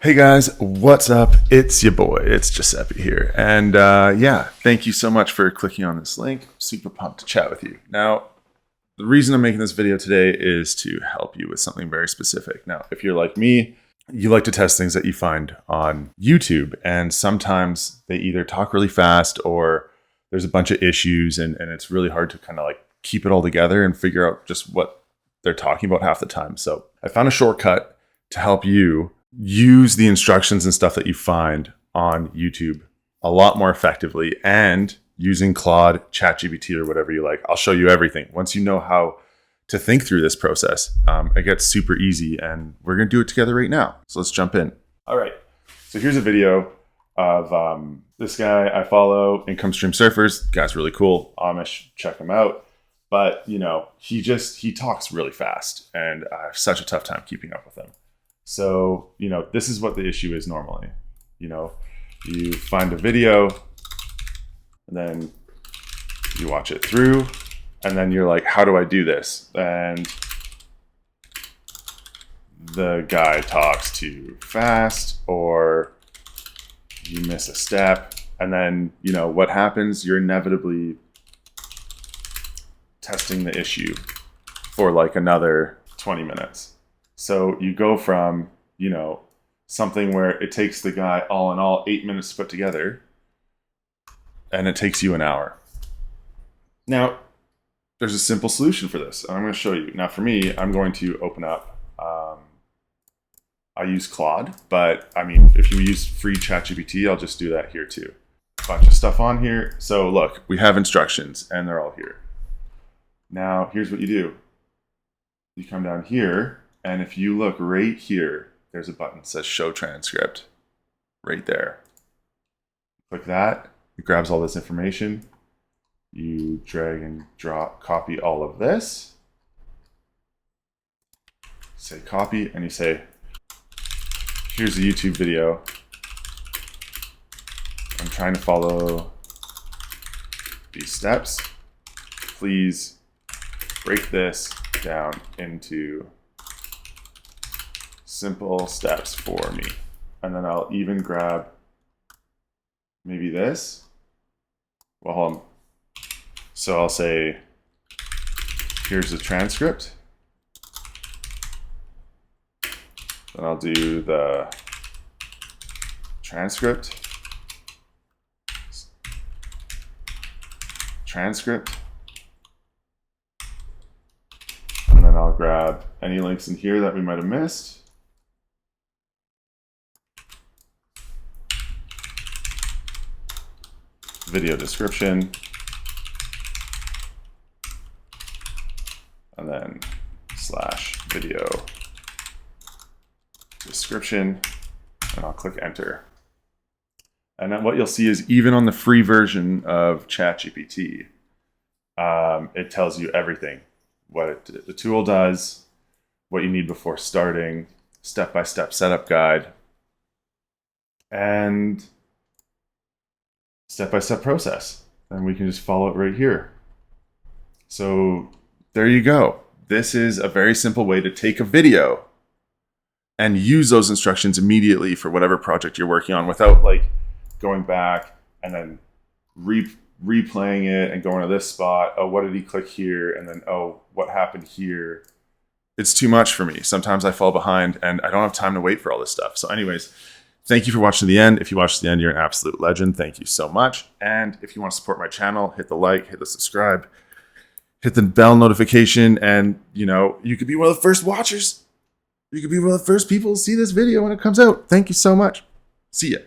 Hey guys, what's up? It's your boy, it's Giuseppe here. And yeah, thank you so much for clicking on this link. Super pumped to chat with you. Now, the reason I'm making this video today is to help you with something very specific. Now, if you're like me, you like to test things that you find on YouTube, and sometimes they either talk really fast or there's a bunch of issues and it's really hard to kind of like keep it all together and figure out just what they're talking about half the time. So I found a shortcut to help you use the instructions and stuff that you find on YouTube a lot more effectively, and using Claude, ChatGPT, or whatever you like. I'll show you everything. Once you know how to think through this process, it gets super easy, and we're going to do it together right now. So let's jump in. All right. So here's a video of this guy I follow, Income Stream Surfers. The guy's really cool. Amish, check him out. But, you know, he talks really fast, and I have such a tough time keeping up with him. So, you know, this is what the issue is normally. You know, you find a video and then you watch it through and then you're like, how do I do this? And the guy talks too fast or you miss a step. And then, you know, what happens? You're inevitably testing the issue for like another 20 minutes. So you go from, you know, something where it takes the guy all in all 8 minutes to put together, and it takes you an hour. Now, there's a simple solution for this, and I'm going to show you. Now, for me, I'm going to open up, I use Claude, but I mean, if you use free ChatGPT, I'll just do that here too. A bunch of stuff on here. So look, we have instructions, and they're all here. Now, here's what you do. You come down here, and if you look right here, there's a button that says Show Transcript right there. Click that. It grabs all this information. You drag and drop, copy all of this. Say copy, and you say, here's a YouTube video. I'm trying to follow these steps. Please break this down into simple steps for me. And then I'll even grab maybe this. Well, hold on. So I'll say, here's the transcript. Then I'll do the transcript. And then I'll grab any links in here that we might have missed. Video description, and then / video description, and I'll click enter. And then what you'll see is even on the free version of ChatGPT, it tells you everything. What the tool does, what you need before starting, step-by-step setup guide, and step-by-step process. And we can just follow it right here. So there you go. This is a very simple way to take a video and use those instructions immediately for whatever project you're working on without like going back and then replaying it and going to this spot. Oh, what did he click here? And then, oh, what happened here? It's too much for me. Sometimes I fall behind and I don't have time to wait for all this stuff. So anyways, thank you for watching to the end. If you watched to the end, you're an absolute legend. Thank you so much. And if you want to support my channel, hit the like, hit the subscribe, hit the bell notification, and you know, you could be one of the first watchers. You could be one of the first people to see this video when it comes out. Thank you so much. See ya.